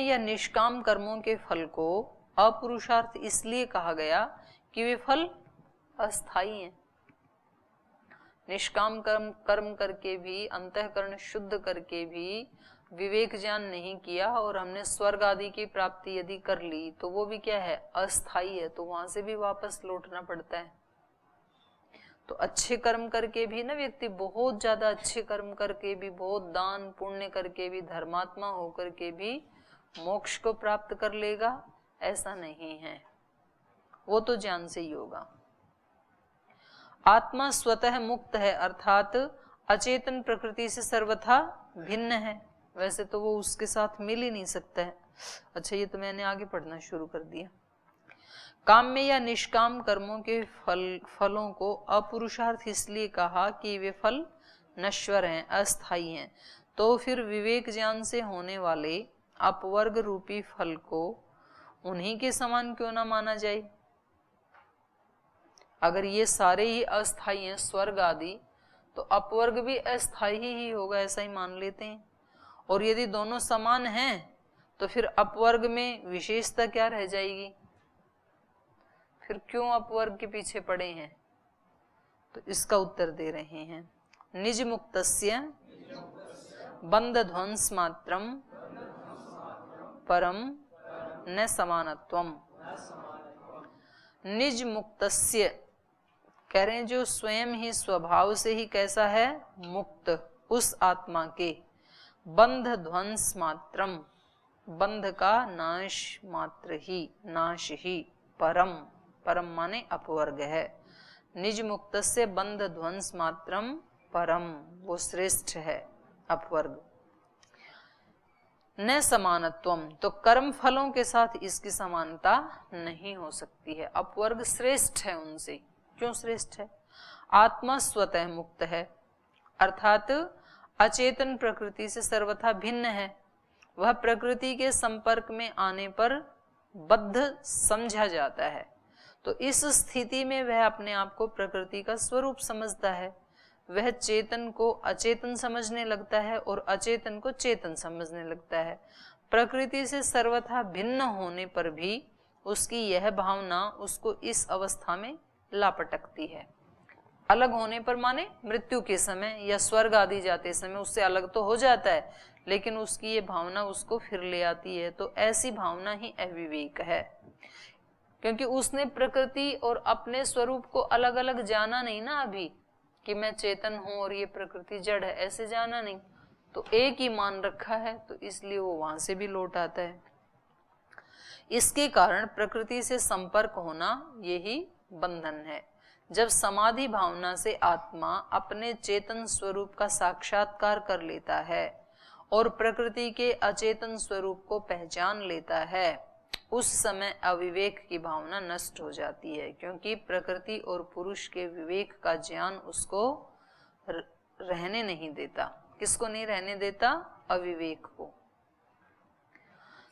या निष्काम कर्मों के फल को अपुरुषार्थ इसलिए कहा गया कि वे फल अस्थायी हैं। निष्काम कर्म करके भी, अंतःकरण शुद्ध करके भी विवेक ज्ञान नहीं किया और हमने स्वर्ग आदि की प्राप्ति यदि कर ली तो वो भी क्या है, अस्थायी है, तो वहां से भी वापस लौटना पड़ता है। तो अच्छे कर्म करके भी ना व्यक्ति, बहुत ज्यादा अच्छे कर्म करके भी, बहुत दान पुण्य करके भी, धर्मात्मा होकर के भी मोक्ष को प्राप्त कर लेगा, ऐसा नहीं है। वो तो ज्ञान से ही होगा। आत्मा स्वतः मुक्त है, अर्थात अचेतन प्रकृति से सर्वथा भिन्न है। वैसे तो वो उसके साथ मिल ही नहीं सकता है। अच्छा, ये तो मैंने आगे पढ़ना शुरू कर दिया। काम्य या निष्काम कर्मों के फलों को अपुरुषार्थ इसलिए कहा कि वे फल नश्वर हैं, अस्थायी हैं। तो फिर विवेक ज्ञान से होने वाले अपवर्ग रूपी फल को उन्हीं के समान क्यों ना माना जाए? अगर ये सारे ही अस्थायी हैं, स्वर्ग आदि, तो अपवर्ग भी अस्थायी ही होगा, ऐसा ही मान लेते हैं। और यदि दोनों समान हैं तो फिर अपवर्ग में विशेषता क्या रह जाएगी? फिर क्यों अपवर्ग के पीछे पड़े हैं? तो इसका उत्तर दे रहे हैं। निज मुक्तस्य बंध ध्वंस मात्रम परम न समानत्वम। निज मुक्तस्य कह रहे हैं जो स्वयं ही स्वभाव से ही कैसा है, मुक्त, उस आत्मा के बंध ध्वंस मात्रम, बंध का नाश मात्र ही, नाश ही, परम, परम माने अपवर्ग है। निज मुक्त से बंध ध्वंस मात्रम परम, वो श्रेष्ठ है अपवर्ग। न समानत्वम, तो कर्म फलों के साथ इसकी समानता नहीं हो सकती है। अपवर्ग श्रेष्ठ है उनसे। क्यों श्रेष्ठ है? आत्मा स्वतः मुक्त है, अर्थात अचेतन प्रकृति से सर्वथा भिन्न है। वह प्रकृति के संपर्क में आने पर बद्ध समझा जाता है। तो इस स्थिति में वह अपने आप को प्रकृति का स्वरूप समझता है। वह चेतन को अचेतन समझने लगता है और अचेतन को चेतन समझने लगता है। प्रकृति से सर्वथा भिन्न होने पर भी उसकी यह भावना उसको इस अवस्था में लापटकती है। अलग होने पर माने मृत्यु के समय या स्वर्ग आदि जाते समय उससे अलग तो हो जाता है, लेकिन उसकी ये भावना उसको फिर ले आती है। तो ऐसी भावना ही अविवेक है, क्योंकि उसने प्रकृति और अपने स्वरूप को अलग अलग जाना नहीं ना अभी, कि मैं चेतन हूं और ये प्रकृति जड़ है, ऐसे जाना नहीं। तो एक ही मान रखा है, तो इसलिए वो वहां से भी लौट आता है। इसके कारण प्रकृति से संपर्क होना यही बंधन है। जब समाधि भावना से आत्मा अपने चेतन स्वरूप का साक्षात्कार कर लेता है और प्रकृति के अचेतन स्वरूप को पहचान लेता है, उस समय अविवेक की भावना नष्ट हो जाती है, क्योंकि प्रकृति और पुरुष के विवेक का ज्ञान उसको रहने नहीं देता। किसको नहीं रहने देता? अविवेक को।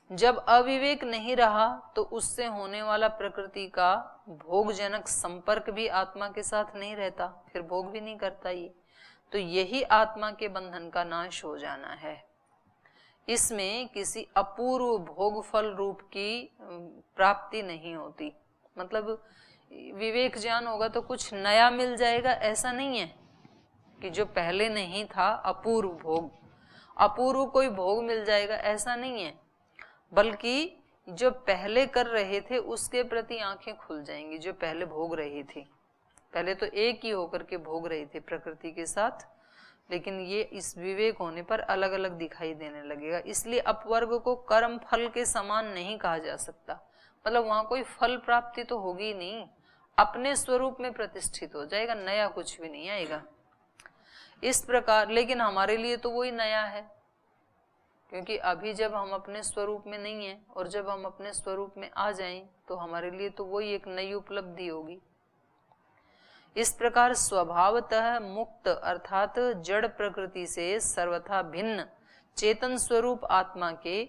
जब अविवेक नहीं रहा तो उससे होने वाला प्रकृति का भोगजनक संपर्क भी आत्मा के साथ नहीं रहता, फिर भोग भी नहीं करता ये। तो यही आत्मा के बंधन का नाश हो जाना है। इसमें किसी अपूर्व भोग फल रूप की प्राप्ति नहीं होती। मतलब विवेक ज्ञान होगा तो कुछ नया मिल जाएगा, ऐसा नहीं है कि जो पहले नहीं था अपूर्व भोग, अपूर्व कोई भोग मिल जाएगा, ऐसा नहीं है। बल्कि जो पहले कर रहे थे उसके प्रति आंखें खुल जाएंगी। जो पहले भोग रही थी, पहले तो एक ही होकर के भोग रहे थे प्रकृति के साथ, लेकिन ये इस विवेक होने पर अलग अलग दिखाई देने लगेगा। इसलिए अपवर्ग को कर्म फल के समान नहीं कहा जा सकता। मतलब वहां कोई फल प्राप्ति तो होगी नहीं, अपने स्वरूप में प्रतिष्ठित हो जाएगा, नया कुछ भी नहीं आएगा इस प्रकार। लेकिन हमारे लिए तो वही नया है, क्योंकि अभी जब हम अपने स्वरूप में नहीं हैं और जब हम अपने स्वरूप में आ जाएं तो हमारे लिए तो वही एक नई उपलब्धि होगी। इस प्रकार स्वभावतः मुक्त अर्थात जड़ प्रकृति से सर्वथा भिन्न चेतन स्वरूप आत्मा के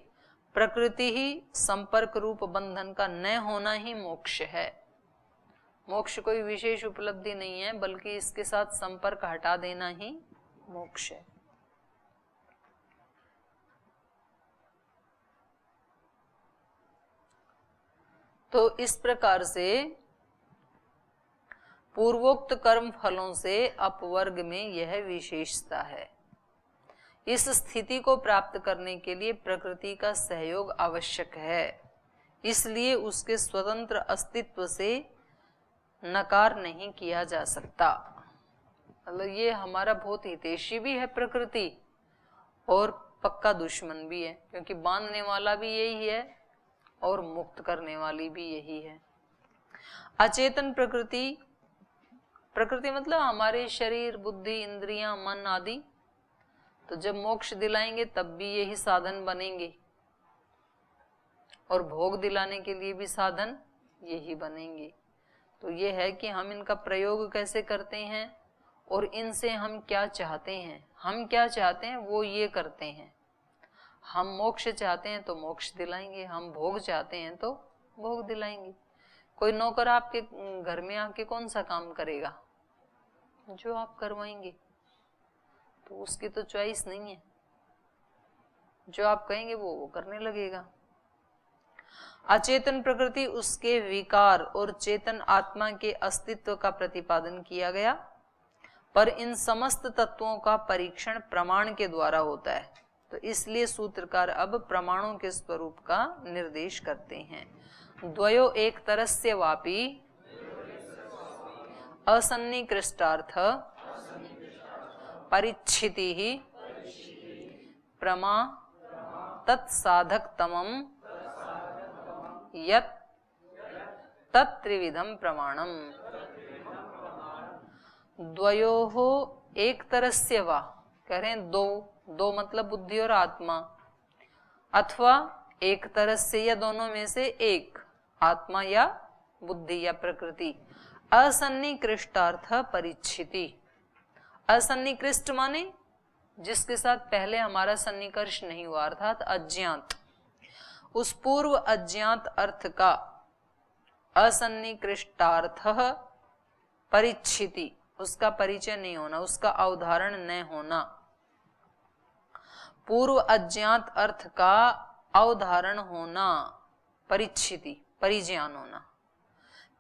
प्रकृति ही संपर्क रूप बंधन का न होना ही मोक्ष है। मोक्ष कोई विशेष उपलब्धि नहीं है, बल्कि इसके साथ संपर्क हटा देना ही मोक्ष है। तो इस प्रकार से पूर्वोक्त कर्म फलों से अपवर्ग में यह विशेषता है। इस स्थिति को प्राप्त करने के लिए प्रकृति का सहयोग आवश्यक है, इसलिए उसके स्वतंत्र अस्तित्व से नकार नहीं किया जा सकता। मतलब ये हमारा बहुत हितैषी भी है प्रकृति और पक्का दुश्मन भी है, क्योंकि बांधने वाला भी यही है और मुक्त करने वाली भी यही है। अचेतन प्रकृति, प्रकृति मतलब हमारे शरीर, बुद्धि, इंद्रियां, मन आदि, तो जब मोक्ष दिलाएंगे तब भी यही साधन बनेंगे और भोग दिलाने के लिए भी साधन यही बनेंगे। तो ये है कि हम इनका प्रयोग कैसे करते हैं और इनसे हम क्या चाहते हैं। हम क्या चाहते हैं वो ये करते हैं। हम मोक्ष चाहते हैं तो मोक्ष दिलाएंगे, हम भोग चाहते हैं तो भोग दिलाएंगे। कोई नौकर आपके घर में आके कौन सा काम करेगा? जो आप करवाएंगे, तो उसकी तो चॉइस नहीं है, जो आप कहेंगे वो करने लगेगा। अचेतन प्रकृति, उसके विकार और चेतन आत्मा के अस्तित्व का प्रतिपादन किया गया, पर इन समस्त तत्वों का परीक्षण प्रमाण के द्वारा होता है। तो इसलिए सूत्रकार अब प्रमाणों के स्वरूप का निर्देश करते हैं। द्वयो एक तरस्य वापि असन्निकृष्टार्थ परिच्छिति ही प्रमा तत्साधकतमं यत् तत्त्रिविधं प्रमाणम। द्वयोः एक तरस्य वा, कह रहे हैं दो, दो मतलब बुद्धि और आत्मा, अथवा एक तरह से या दोनों में से एक, आत्मा या बुद्धि या प्रकृति। असन्निकृष्टार्थ परिच्छिति, असन्निकृष्ट माने जिसके साथ पहले हमारा सन्निकर्ष नहीं हुआ, अर्थात अज्ञात। उस पूर्व अज्ञात अर्थ का असन्निकृष्टार्थ परिच्छिति, उसका परिचय नहीं होना, उसका अवधारण न होना। पूर्व अज्ञात अर्थ का अवधारण होना, परिच्छिति परिज्ञान होना।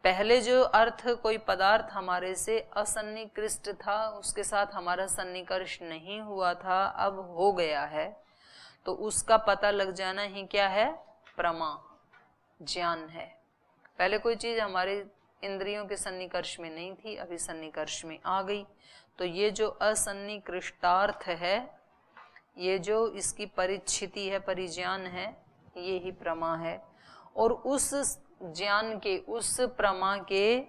पहले जो अर्थ कोई पदार्थ हमारे से असन्निकृष्ट था, उसके साथ हमारा सन्निकर्ष नहीं हुआ था, अब हो गया है, तो उसका पता लग जाना ही क्या है? प्रमा, ज्ञान है। पहले कोई चीज हमारे इंद्रियों के सन्निकर्ष में नहीं थी, अभी सन्निकर्ष में आ गई, तो ये जो असन्निकृष्टार्थ है, ये जो इसकी परिच्छिति है, परिज्ञान है, ये ही प्रमा है। और उस ज्ञान के, उस प्रमा के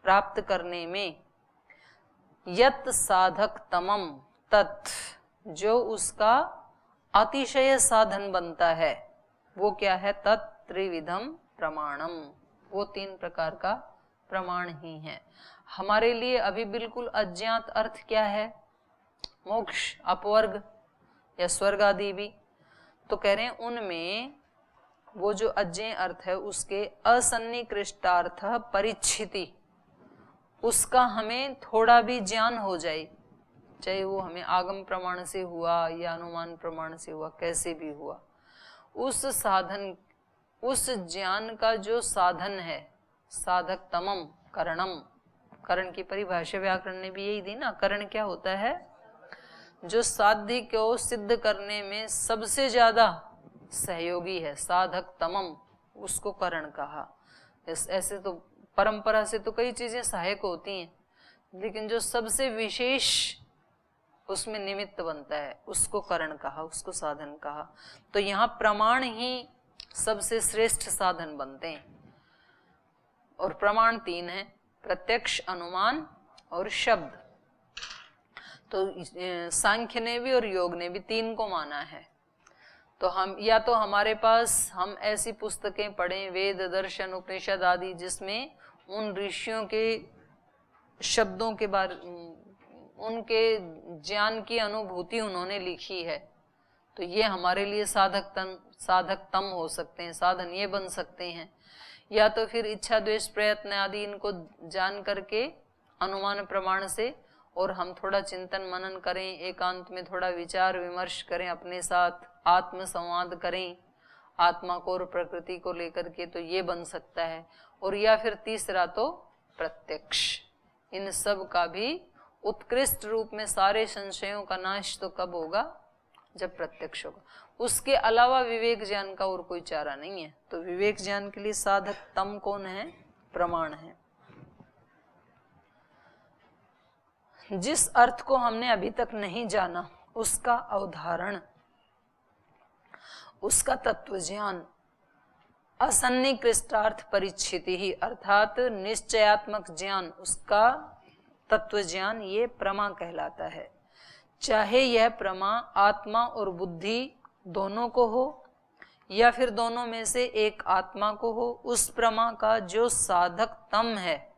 प्राप्त करने में यत् साधक तमम तत्, जो उसका अतिशय साधन बनता है, वो क्या है? तत्त्रिविधम प्रमाणम, वो तीन प्रकार का प्रमाण ही है। हमारे लिए अभी बिल्कुल अज्ञात अर्थ क्या है? मोक्ष, अपवर्ग या स्वर्ग आदि भी। तो कह रहे हैं उनमें वो जो अज्ञेय अर्थ है, उसके असन्निकृष्टार्थ परिच्छिति, उसका हमें थोड़ा भी ज्ञान हो जाए, चाहे वो हमें आगम प्रमाण से हुआ या अनुमान प्रमाण से हुआ, कैसे भी हुआ, उस साधन, उस ज्ञान का जो साधन है, साधक तमम करणम, करण की परिभाषा व्याकरण ने भी यही दी ना। करण क्या होता है? जो साध्य को सिद्ध करने में सबसे ज्यादा सहयोगी है, साधक तमम, उसको करण कहा। ऐसे तो परंपरा से तो कई चीजें सहायक होती हैं, लेकिन जो सबसे विशेष उसमें निमित्त बनता है, उसको करण कहा, उसको साधन कहा। तो यहाँ प्रमाण ही सबसे श्रेष्ठ साधन बनते हैं। और प्रमाण तीन हैं, प्रत्यक्ष, अनुमान और शब्द। तो सांख्य ने भी और योग ने भी तीन को माना है। तो हम या तो हमारे पास हम ऐसी पुस्तकें पढ़ें, वेद, दर्शन, उपनिषद आदि, जिसमें उन ऋषियों के शब्दों के बारे, उनके ज्ञान की अनुभूति उन्होंने लिखी है, तो ये हमारे लिए साधकतम हो सकते हैं, साधन ये बन सकते हैं। या तो फिर इच्छा, द्वेष, प्रयत्न आदि इनको जान करके अनुमान प्रमाण से, और हम थोड़ा चिंतन मनन करें, एकांत में थोड़ा विचार विमर्श करें, अपने साथ आत्म संवाद करें, आत्मा को और प्रकृति को लेकर के, तो ये बन सकता है। और या फिर तीसरा तो प्रत्यक्ष। इन सब का भी उत्कृष्ट रूप में सारे संशयों का नाश तो कब होगा? जब प्रत्यक्ष होगा। उसके अलावा विवेक ज्ञान का और कोई चारा नहीं है। तो विवेक ज्ञान के लिए साधक तम कौन है? प्रमाण है। जिस अर्थ को हमने अभी तक नहीं जाना उसका अवधारण, उसका तत्व ज्ञान, असन्निकृष्टार्थ परिच्छिति ही अर्थात निश्चयात्मक ज्ञान, उसका तत्व ज्ञान, ये प्रमा कहलाता है। चाहे यह प्रमा आत्मा और बुद्धि दोनों को हो या फिर दोनों में से एक आत्मा को हो, उस प्रमा का जो साधक तम है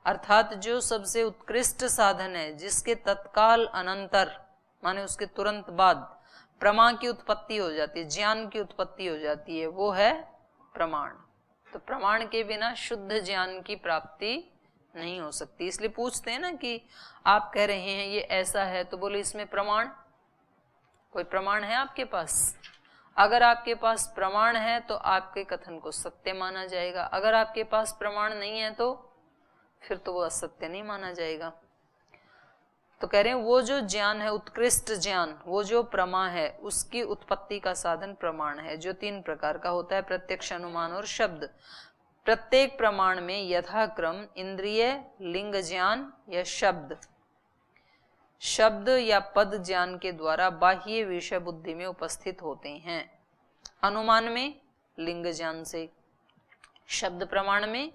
अर्थात जो सबसे उत्कृष्ट साधन है, जिसके तत्काल अनंतर माने उसके तुरंत बाद प्रमा की उत्पत्ति हो जाती है, ज्ञान की उत्पत्ति हो जाती है, वो है प्रमाण। तो प्रमाण के बिना शुद्ध ज्ञान की प्राप्ति नहीं हो सकती। इसलिए पूछते हैं ना कि आप कह रहे हैं ये ऐसा है, तो बोले इसमें प्रमाण, कोई प्रमाण है आपके पास? अगर आपके पास प्रमाण है तो आपके कथन को सत्य माना जाएगा, अगर आपके पास प्रमाण नहीं है तो फिर तो वो असत्य नहीं माना जाएगा। तो कह रहे हैं वो जो ज्ञान है, उत्कृष्ट ज्ञान, वो जो प्रमा है, उसकी उत्पत्ति का साधन प्रमाण है, जो 3 प्रकार का होता है, प्रत्यक्ष, अनुमान और शब्द। प्रत्येक प्रमाण में यथाक्रम इंद्रिय, लिंग ज्ञान या शब्द या पद ज्ञान के द्वारा बाह्य विषय बुद्धि में उपस्थित होते हैं। अनुमान में लिंग ज्ञान से, शब्द प्रमाण में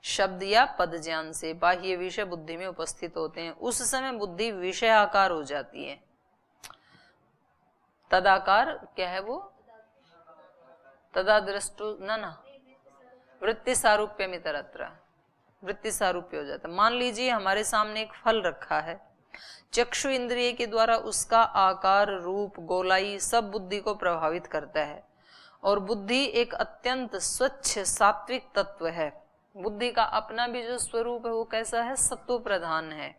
शब्द या पद ज्ञान से बाह्य विषय बुद्धि में उपस्थित होते हैं। उस समय बुद्धि विषय आकार हो जाती है। तदाकार क्या है वो? तदादृष्टु ना वृत्ति सारूप्य में तरत्र, वृत्ति सारूप्य हो जाता है। मान लीजिए हमारे सामने एक फल रखा है, चक्षु इंद्रिय के द्वारा उसका आकार, रूप, गोलाई सब बुद्धि को प्रभावित करता है। और बुद्धि एक अत्यंत स्वच्छ सात्विक तत्व है। बुद्धि का अपना भी जो स्वरूप है वो कैसा है? सत्व प्रधान है।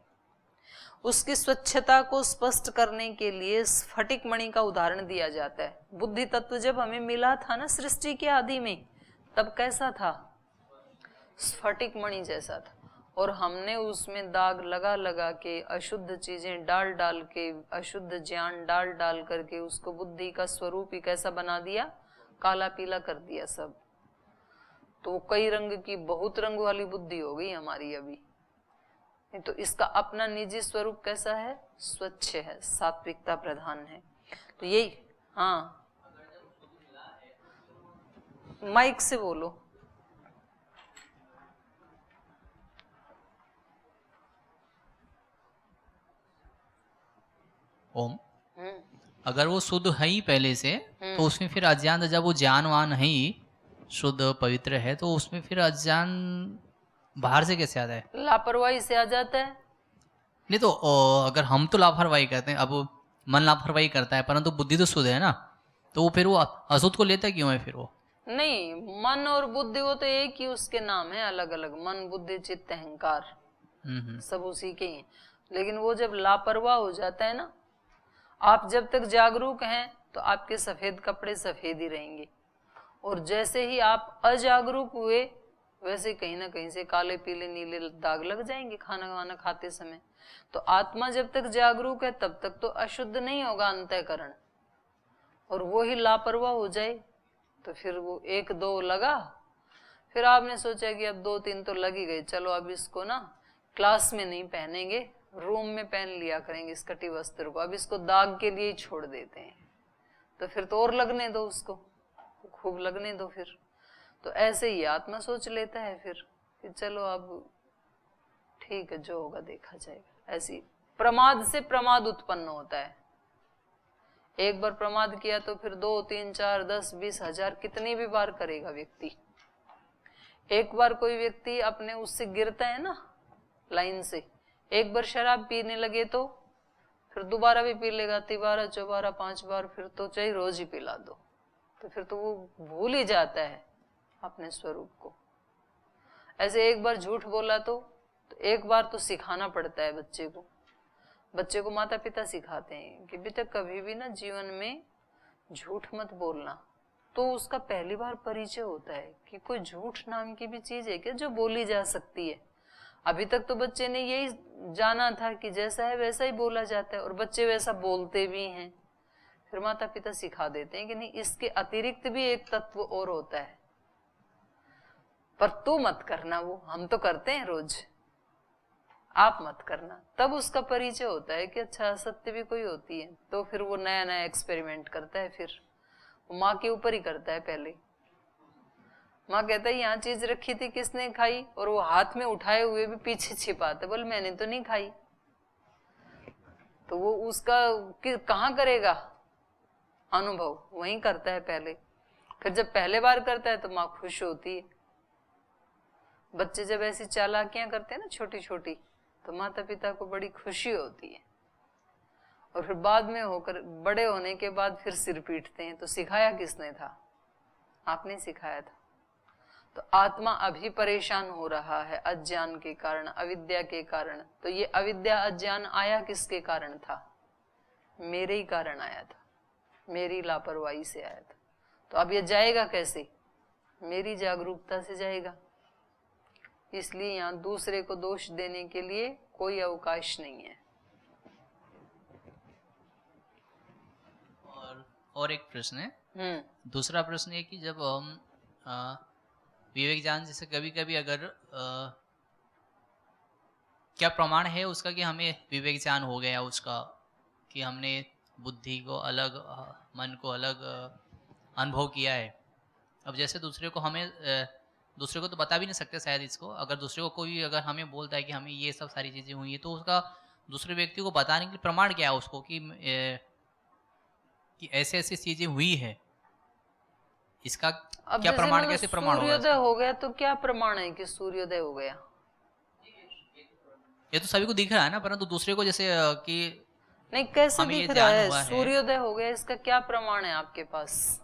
उसकी स्वच्छता को स्पष्ट करने के लिए स्फटिक मणि का उदाहरण दिया जाता है। बुद्धि तत्व जब हमें मिला था ना सृष्टि के आदि में, तब कैसा था? स्फटिक मणि जैसा था। और हमने उसमें दाग लगा लगा के, अशुद्ध चीजें डाल डाल के, अशुद्ध ज्ञान डाल डाल करके उसको बुद्धि का स्वरूप ही कैसा बना दिया? काला पीला कर दिया सब। तो कई रंग की, बहुत रंग वाली बुद्धि हो गई हमारी अभी। तो इसका अपना निजी स्वरूप कैसा है? स्वच्छ है, सात्विकता प्रधान है। तो यही, हाँ माइक से बोलो। ओम, अगर वो शुद्ध है ही पहले से, तो उसमें फिर अज्ञान, जब वो ज्ञानवान है ही, शुद्ध पवित्र है, तो उसमें फिर अज्ञान बाहर से कैसे आता है? लापरवाही से आ जाता है। नहीं तो अगर हम तो लापरवाही करते हैं, अब मन लापरवाही करता है, परंतु बुद्धि तो शुद्ध है ना, तो वो फिर वो अशुद्ध को लेता क्यों है फिर वो? नहीं, मन और बुद्धि वो तो एक ही उसके नाम है, अलग अलग। मन, बुद्धि, चित्त, अहंकार सब उसी के ही। लेकिन वो जब लापरवाह हो जाता है ना, आप जब तक जागरूक हैं तो आपके सफेद कपड़े सफेद ही रहेंगे, और जैसे ही आप अजागरूक हुए वैसे कहीं ना कहीं से काले पीले नीले दाग लग जाएंगे खाना वाना खाते समय। तो आत्मा जब तक जागरूक है तब तक तो अशुद्ध नहीं होगा अंतःकरण, और वो ही लापरवाह हो जाए तो फिर वो 1-2 लगा, फिर आपने सोचा कि अब 2-3 तो लग ही गए, चलो अब इसको ना क्लास में नहीं पहनेंगे, रूम में पहन लिया करेंगे इस कटी वस्त्र को, अब इसको दाग के लिए ही छोड़ देते हैं। तो फिर तो और लगने दो उसको, खूब लगने दो फिर। तो ऐसे ही आत्मा सोच लेता है फिर कि चलो अब ठीक है, जो होगा देखा जाएगा। ऐसी प्रमाद से प्रमाद उत्पन्न होता है। एक बार प्रमाद किया तो फिर 2, 3, 4, 10, 20 हजार कितनी भी बार करेगा व्यक्ति। एक बार कोई व्यक्ति अपने उससे गिरता है ना लाइन से, एक बार शराब पीने लगे तो फिर दोबारा भी पी लेगा, 3, 4, 5 बार, फिर तो चाहे रोज ही पिला दो, तो फिर तो वो भूल ही जाता है अपने स्वरूप को। ऐसे एक बार झूठ बोला तो एक बार तो सिखाना पड़ता है बच्चे को। बच्चे को माता पिता सिखाते हैं कि बेटा कभी भी ना जीवन में झूठ मत बोलना, तो उसका पहली बार परिचय होता है कि कोई झूठ नाम की भी चीज है क्या जो बोली जा सकती है। अभी तक तो बच्चे ने यही जाना था कि जैसा है वैसा ही बोला जाता है और बच्चे वैसा बोलते भी हैं। फिर माता पिता सिखा देते हैं कि नहीं, इसके अतिरिक्त भी एक तत्व और होता है, पर तू मत करना, वो हम तो करते हैं रोज, आप मत करना। तब उसका परिचय होता है कि अच्छा सत्य भी कोई होती है। तो फिर वो नया नया एक्सपेरिमेंट करता है, फिर वो माँ के ऊपर ही करता है। पहले माँ कहता है यहाँ चीज रखी थी किसने खाई, और वो हाथ में उठाए हुए भी पीछे छिपाते, बोले मैंने तो नहीं खाई। तो वो उसका कहाँ करेगा अनुभव, वहीं करता है पहले। फिर जब पहले बार करता है तो माँ खुश होती है। बच्चे जब ऐसी चालाकियां करते हैं ना छोटी छोटी, तो माता पिता को बड़ी खुशी होती है। और फिर बाद में होकर बड़े होने के बाद फिर सिर पीटते हैं, तो सिखाया किसने था, आपने सिखाया था। तो आत्मा अभी परेशान हो रहा है अज्ञान के कारण, अविद्या के कारण। तो ये अविद्या अज्ञान आया किसके कारण था, मेरे ही कारण आया था, मेरी लापरवाही से आया था। तो अब ये जाएगा कैसे, मेरी जागरूकता से जाएगा। इसलिए यहाँ दूसरे को दोष देने के लिए कोई अवकाश नहीं है। और एक प्रश्न है, दूसरा प्रश्न है कि जब हम विवेक ज्ञान जैसे कभी कभी अगर क्या प्रमाण है उसका कि हमें विवेक ज्ञान हो गया उसका, कि हमने बुद्धि को अलग मन को अलग अनुभव किया है। अब जैसे दूसरे को हमें दूसरे को तो बता भी नहीं सकते शायद इसको, अगर दूसरे को कोई अगर हमें बोलता है कि हमें ये सब सारी चीज़ें हुई है, तो उसका दूसरे व्यक्ति को बताने के लिए प्रमाण क्या है उसको कि ऐसे ऐसी चीज़ें हुई है, इसका क्या प्रमाण, कैसे प्रमाण होगा? सूर्योदय हो गया तो क्या प्रमाण है कि सूर्योदय हो गया? ये तो सभी को दिख रहा है ना, परंतु दूसरे को जैसे कि नहीं, कैसे दिख रहा है सूर्योदय हो गया, इसका क्या प्रमाण है आपके पास?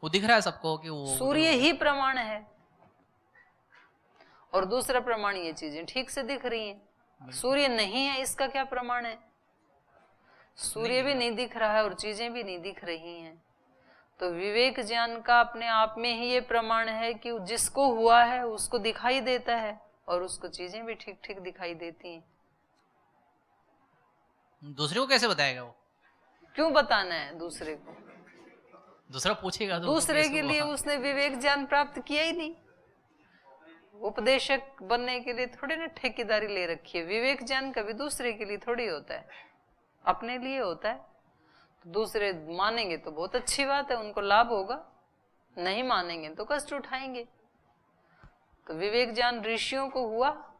वो दिख रहा है सबको कि वो सूर्य ही प्रमाण है, और दूसरा प्रमाण ये चीजें ठीक से दिख रही हैं। सूर्य नहीं है, इसका क्या प्रमाण है? सूर्य भी नहीं दिख रहा है और चीजें भी नहीं दिख रही हैं। तो विवेक ज्ञान का अपने आप में ही ये प्रमाण है कि जिसको हुआ है उसको दिखाई देता है, और उसको चीजें भी ठीक ठीक दिखाई देती हैं। दूसरे को कैसे बताएगा वो? क्यों बताना है दूसरे को? दूसरा पूछेगा तो दूसरे के लिए उसने विवेक ज्ञान प्राप्त किया ही नहीं। उपदेशक बनने के लिए थोड़ी ना ठेकेदारी ले रखी है। विवेक ज्ञान कभी दूसरे के लिए थोड़ी होता है, अपने लिए होता है। तो दूसरे मानेंगे तो बहुत अच्छी बात है, उनको लाभ होगा, नहीं मानेंगे तो कष्ट उठाएंगे। तो विवेक ज्ञान ऋषियों को हुआ,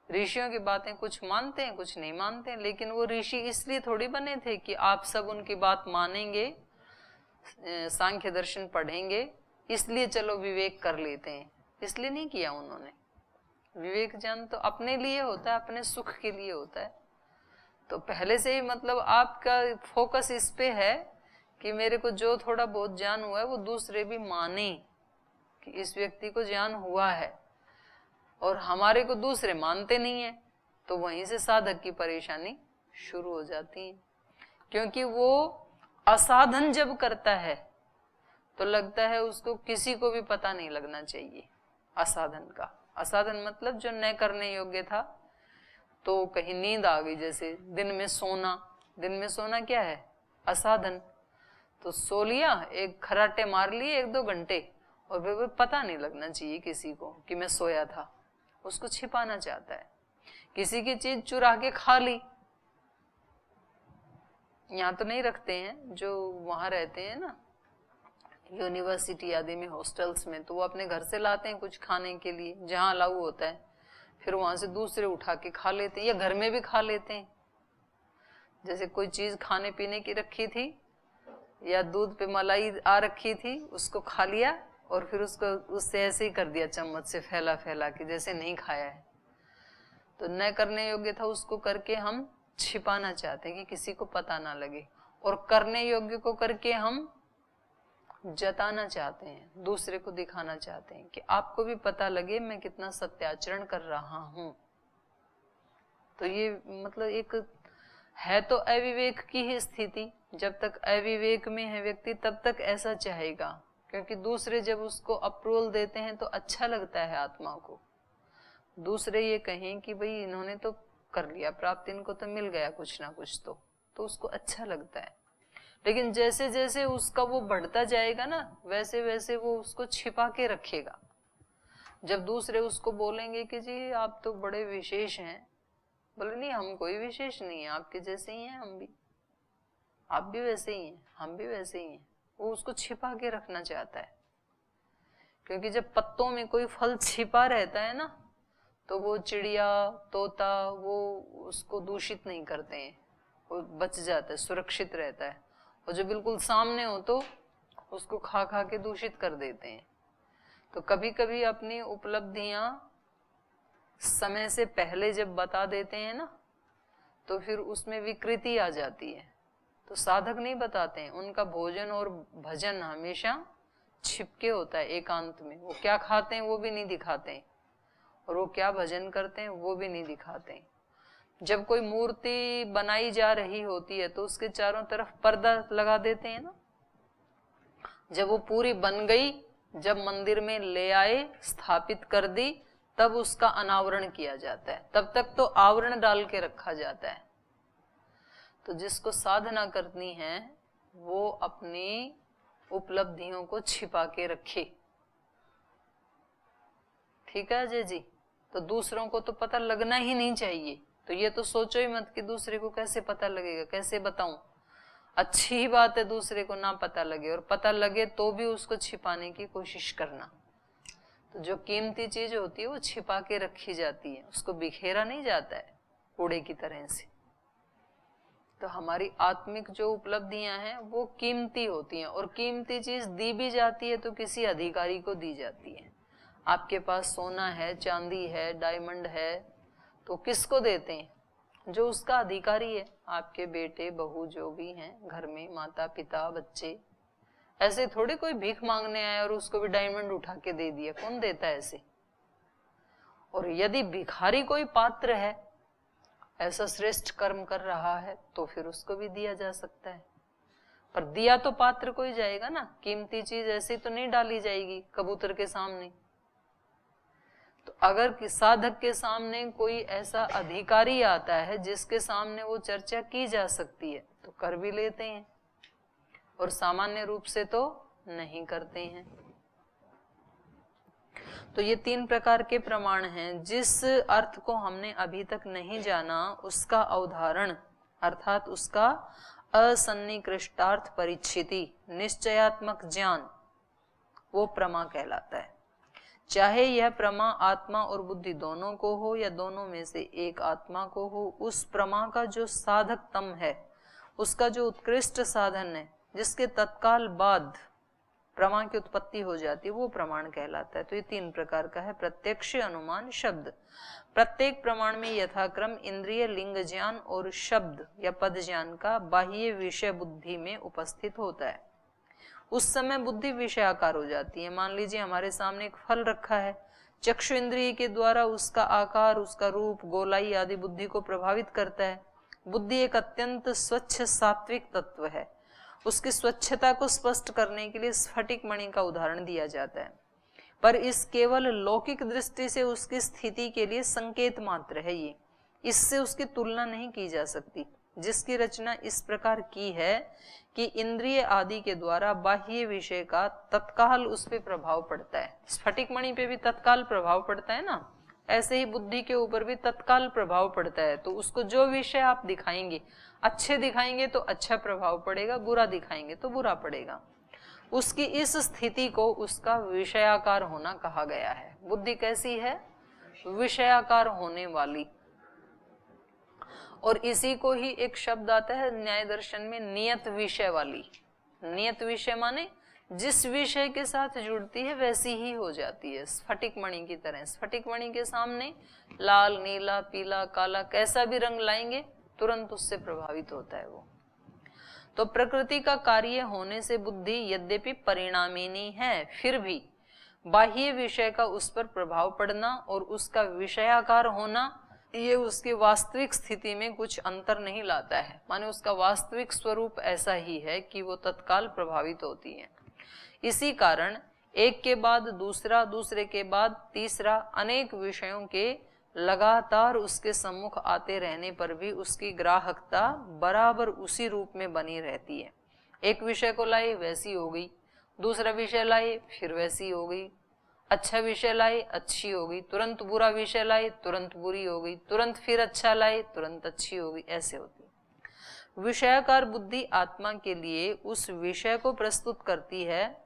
ऋषियों की बातें कुछ मानते हैं कुछ नहीं मानते हैं, लेकिन वो ऋषि इसलिए थोड़ी बने थे कि आप सब उनकी बात मानेंगे, सांख्य दर्शन पढ़ेंगे, इसलिए चलो विवेक कर लेते हैं, इसलिए नहीं किया उन्होंने। विवेक ज्ञान तो अपने लिए होता है, अपने सुख के लिए होता है। तो पहले से ही मतलब आपका फोकस इस पे है कि मेरे को जो थोड़ा बहुत ज्ञान हुआ है वो दूसरे भी माने कि इस व्यक्ति को ज्ञान हुआ है, और हमारे को दूसरे मानते नहीं है। तो वहीं से साधक की परेशानी शुरू हो जाती है, क्योंकि वो असाधन जब करता है तो लगता है उसको किसी को भी पता नहीं लगना चाहिए। असाधन का, असाधन मतलब जो न करने योग्य था, तो कहीं नींद आ गई, जैसे दिन में सोना, दिन में सोना क्या है, असाधन। तो सो लिया, एक खराटे मार लिए 1-2 घंटे, और फिर पता नहीं लगना चाहिए किसी को कि मैं सोया था, उसको छिपाना चाहता है। किसी की चीज चुरा के खा ली, यहाँ तो नहीं रखते हैं, जो वहां रहते हैं ना यूनिवर्सिटी आदि में हॉस्टल्स में, तो वो अपने घर से लाते हैं कुछ खाने के लिए जहाँ अलाउ होता है, फिर वहां से दूसरे उठा के खा लेते हैं, या घर में भी खा लेते हैं। जैसे कोई चीज खाने पीने की रखी थी, या दूध पे मलाई आ रखी थी, उसको खा लिया और फिर उसको उससे ऐसे ही कर दिया, चम्मच से फैला फैला के, जैसे नहीं खाया है। तो न करने योग्य था, उसको करके हम छिपाना चाहते हैं कि किसी को पता ना लगे, और करने योग्य को करके हम जताना चाहते हैं, दूसरे को दिखाना चाहते हैं कि आपको भी पता लगे मैं कितना सत्याचरण कर रहा हूं। तो ये मतलब एक है तो अविवेक की ही स्थिति। जब तक अविवेक में है व्यक्ति तब तक ऐसा चाहेगा, क्योंकि दूसरे जब उसको अप्रूवल देते हैं तो अच्छा लगता है आत्मा को। दूसरे ये कहें कि भाई इन्होंने तो कर लिया प्राप्त, इनको तो मिल गया कुछ ना कुछ, तो उसको अच्छा लगता है। लेकिन जैसे जैसे उसका वो बढ़ता जाएगा ना, वैसे वैसे वो उसको छिपा के रखेगा। जब दूसरे उसको बोलेंगे कि जी आप तो बड़े विशेष हैं, बोले नहीं हम कोई विशेष नहीं है, आपके जैसे ही हैं हम भी, आप भी वैसे ही हैं, हम भी वैसे ही हैं। वो उसको छिपा के रखना चाहता है, क्योंकि जब पत्तों में कोई फल छिपा रहता है ना, तो वो चिड़िया तोता वो उसको दूषित नहीं करते हैं, वो बच जाता है, सुरक्षित रहता है। और जो बिल्कुल सामने हो तो उसको खा खा के दूषित कर देते हैं। तो कभी कभी अपनी उपलब्धियां समय से पहले जब बता देते हैं ना, तो फिर उसमें विकृति आ जाती है। तो साधक नहीं बताते हैं, उनका भोजन और भजन हमेशा छिपके होता है, एकांत में। वो क्या खाते हैं वो भी नहीं दिखाते हैं, और वो क्या भजन करते हैं वो भी नहीं दिखाते हैं। जब कोई मूर्ति बनाई जा रही होती है तो उसके चारों तरफ पर्दा लगा देते हैं ना। जब वो पूरी बन गई, जब मंदिर में ले आए, स्थापित कर दी, तब उसका अनावरण किया जाता है। तब तक तो आवरण डाल के रखा जाता है। तो जिसको साधना करनी है वो अपनी उपलब्धियों को छिपा के रखे। ठीक है अजय जी? तो दूसरों को तो पता लगना ही नहीं चाहिए। तो ये तो सोचो ही मत कि दूसरे को कैसे पता लगेगा, कैसे बताऊं। अच्छी ही बात है दूसरे को ना पता लगे, और पता लगे तो भी उसको छिपाने की कोशिश करना। तो जो कीमती चीज होती है वो छिपा के रखी जाती है, उसको बिखेरा नहीं जाता है कूड़े की तरह से। तो हमारी आत्मिक जो उपलब्धियां हैं वो कीमती होती हैं, और कीमती चीज दी भी जाती है तो किसी अधिकारी को दी जाती है। आपके पास सोना है, चांदी है, डायमंड है, तो किसको देते हैं? जो उसका अधिकारी है। आपके बेटे बहू जो भी हैं घर में, माता पिता बच्चे, ऐसे थोड़ी कोई भीख मांगने आया और उसको भी डायमंड उठा के दे दिया। कौन देता है ऐसे? और यदि भिखारी कोई पात्र है, ऐसा श्रेष्ठ कर्म कर रहा है, तो फिर उसको भी दिया जा सकता है। पर दिया तो पात्र को ही जाएगा ना, कीमती चीज ऐसी तो नहीं डाली जाएगी कबूतर के सामने। तो अगर साधक के सामने कोई ऐसा अधिकारी आता है जिसके सामने वो चर्चा की जा सकती है, तो कर भी लेते हैं, और सामान्य रूप से तो नहीं करते हैं। तो ये 3 प्रकार के प्रमाण हैं। जिस अर्थ को हमने अभी तक नहीं जाना उसका अवधारण अर्थात उसका असन्निकृष्टार्थ परिच्छिति, निश्चयात्मक ज्ञान, वो प्रमा कहलाता है। चाहे यह प्रमा आत्मा और बुद्धि दोनों को हो या दोनों में से एक आत्मा को हो, उस प्रमा का जो साधकतम है, उसका जो उत्कृष्ट साधन है, जिसके तत्काल बाद प्रमा की उत्पत्ति हो जाती है, वो प्रमाण कहलाता है। तो ये 3 प्रकार का है। प्रत्यक्ष, अनुमान, शब्द। प्रत्येक प्रमाण में यथाक्रम इंद्रिय, लिंग ज्ञान और शब्द या पद ज्ञान का बाह्य विषय बुद्धि में उपस्थित होता है। उस समय बुद्धि विषयाकार हो जाती है। मान लीजिए हमारे सामने एक फल रखा है, चक्षु इंद्रिय के द्वारा उसका आकार, उसका रूप, गोलाई आदि बुद्धि को प्रभावित करता है। बुद्धि एक अत्यंत स्वच्छ सात्विक तत्व है। उसकी स्वच्छता को स्पष्ट करने के लिए स्फटिक मणि का उदाहरण दिया जाता है, पर इस केवल लौकिक दृष्टि से उसकी स्थिति के लिए संकेत मात्र है। ये इससे उसकी तुलना नहीं की जा सकती, जिसकी रचना इस प्रकार की है कि इंद्रिय आदि के द्वारा बाह्य विषय का तत्काल उस पर प्रभाव पड़ता है। स्फटिक मणि पे भी तत्काल प्रभाव पड़ता है ना, ऐसे ही बुद्धि के ऊपर भी तत्काल प्रभाव पड़ता है। तो उसको जो विषय आप दिखाएंगे, अच्छे दिखाएंगे तो अच्छा प्रभाव पड़ेगा, बुरा दिखाएंगे तो बुरा पड़ेगा। उसकी इस स्थिति को उसका विषयाकार होना कहा गया है। बुद्धि कैसी है? विषयाकार होने वाली। और इसी को ही एक शब्द आता है न्याय दर्शन में, नियत विषय वाली। नियत विषय माने जिस विषय के साथ जुड़ती है वैसी ही हो जाती है, स्फटिक मणि की तरह। स्फटिक मणि के सामने लाल, नीला, पीला, काला कैसा भी रंग लाएंगे तुरंत उससे प्रभावित होता है वो। तो प्रकृति का कार्य होने से बुद्धि यद्यपि परिणामिनी है, फिर भी बाह्य विषय का उस पर प्रभाव पड़ना और उसका विषयाकार होना ये उसकी वास्तविक स्थिति में कुछ अंतर नहीं लाता है, माने उसका वास्तविक स्वरूप ऐसा ही है कि वो तत्काल प्रभावित होती है। इसी कारण एक के बाद दूसरा, दूसरे के बाद तीसरा, अनेक विषयों के लगातार उसके सम्मुख आते रहने पर भी उसकी ग्राहकता बराबर उसी रूप में बनी रहती है। एक विषय को लाए वैसी हो गई, दूसरा विषय लाए फिर वैसी हो गई, अच्छा विषय लाए अच्छी हो गई, तुरंत बुरा विषय लाए तुरंत बुरी हो गई, तुरंत फिर अच्छा लाए तुरंत अच्छी हो गई, ऐसे होती है। विषयाकार बुद्धि आत्मा के लिए उस विषय को प्रस्तुत करती है।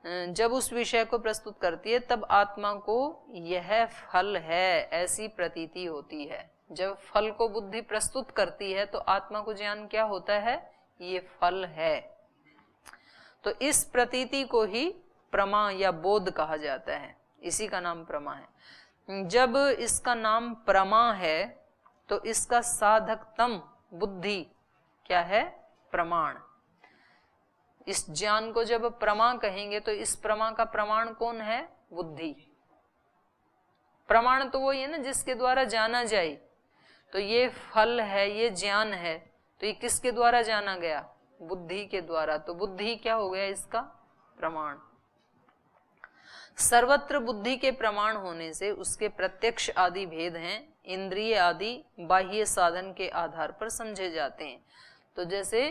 जब उस विषय को प्रस्तुत करती है तब आत्मा को यह फल है ऐसी प्रतीति होती है। जब फल को बुद्धि प्रस्तुत करती है तो आत्मा को ज्ञान क्या होता है, ये फल है। तो इस प्रतीति को ही प्रमा या बोध कहा जाता है, इसी का नाम प्रमा है। जब इसका नाम प्रमा है तो इसका साधकतम बुद्धि क्या है, प्रमाण। इस ज्ञान को जब प्रमा कहेंगे तो इस प्रमा का प्रमाण कौन है, बुद्धि। प्रमाण तो वही है ना जिसके द्वारा जाना जाए। तो ये फल है, ये ज्ञान है, तो ये किसके द्वारा जाना गया, बुद्धि के द्वारा। तो बुद्धि क्या हो गया, इसका प्रमाण। सर्वत्र बुद्धि के प्रमाण होने से उसके प्रत्यक्ष आदि भेद हैं, इंद्रिय आदि बाह्य साधन के आधार पर समझे जाते हैं। तो जैसे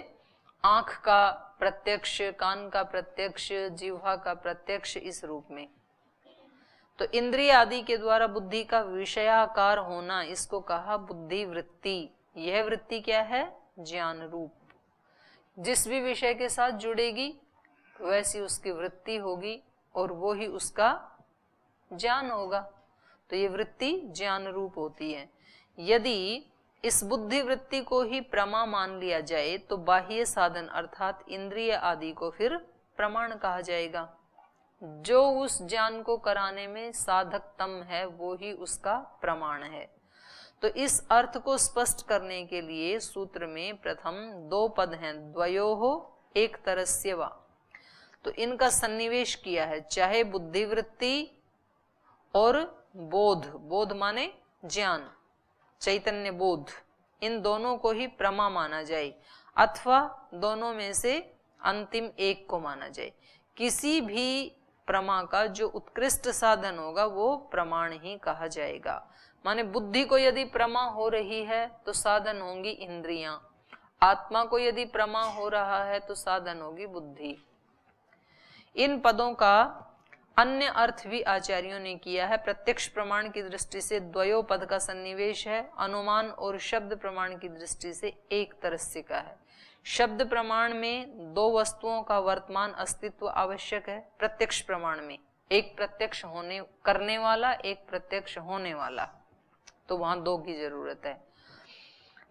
आंख का प्रत्यक्ष, कान का प्रत्यक्ष, जिह्वा का प्रत्यक्ष, इस रूप में। तो इंद्रिय आदि के द्वारा बुद्धि का विषयाकार होना, इसको कहा बुद्धि वृत्ति। यह वृत्ति क्या है, ज्ञान रूप। जिस भी विषय के साथ जुड़ेगी वैसी उसकी वृत्ति होगी और वो ही उसका ज्ञान होगा। तो ये वृत्ति ज्ञान रूप होती है। यदि इस बुद्धि वृत्ति को ही प्रमा मान लिया जाए तो बाह्य साधन अर्थात इंद्रिय आदि को फिर प्रमाण कहा जाएगा। जो उस ज्ञान को कराने में साधकतम है वो ही उसका प्रमाण है। तो इस अर्थ को स्पष्ट करने के लिए सूत्र में प्रथम दो पद हैं, द्वयोः एक तरस्य वा। तो इनका सन्निवेश किया है, चाहे बुद्धिवृत्ति और बोध, बोध माने ज्ञान, चैतन्य बोध, इन दोनों को ही प्रमा माना जाए अथवा दोनों में से अंतिम एक को माना जाए। किसी भी प्रमा का जो उत्कृष्ट साधन होगा वो प्रमाण ही कहा जाएगा। माने बुद्धि को यदि प्रमा हो रही है तो साधन होंगी इंद्रियां, आत्मा को यदि प्रमा हो रहा है तो साधन होगी बुद्धि। इन पदों का अन्य अर्थ भी आचार्यों ने किया है। प्रत्यक्ष प्रमाण की दृष्टि से द्वयो पद का सन्निवेश है, अनुमान और शब्द प्रमाण की दृष्टि से एक तरस्य का है। शब्द प्रमाण में दो वस्तुओं का वर्तमान अस्तित्व आवश्यक है, प्रत्यक्ष प्रमाण में एक प्रत्यक्ष होने करने वाला, एक प्रत्यक्ष होने वाला, तो वहां दो की जरूरत है।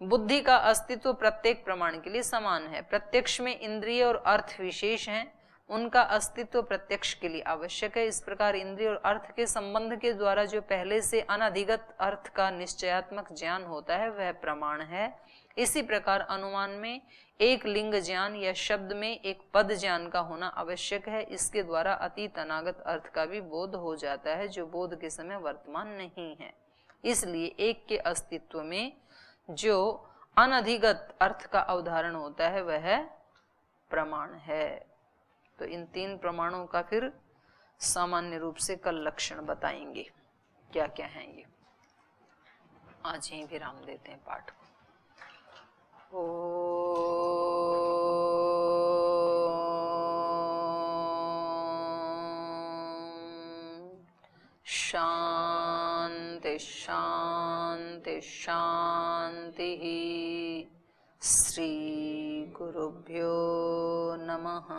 बुद्धि का अस्तित्व प्रत्येक प्रमाण के लिए समान है। प्रत्यक्ष में इंद्रिय और अर्थ विशेष हैं, उनका अस्तित्व प्रत्यक्ष के लिए आवश्यक है। इस प्रकार इंद्रिय और अर्थ के संबंध के द्वारा जो पहले से अनधिगत अर्थ का निश्चयात्मक ज्ञान होता है वह प्रमाण है। इसी प्रकार अनुमान में एक लिंग ज्ञान या शब्द में एक पद ज्ञान का होना आवश्यक है। इसके द्वारा अतीत अनागत अर्थ का भी बोध हो जाता है जो बोध के समय वर्तमान नहीं है। इसलिए एक के अस्तित्व में जो अनधिगत अर्थ का अवधारण होता है वह प्रमाण है। तो इन तीन प्रमाणों का फिर सामान्य रूप से कल लक्षण बताएंगे क्या क्या हैं ये। आज यहीं विराम देते हैं पाठ को। शांति शांति शांति। श्री गुरुभ्यो नमः।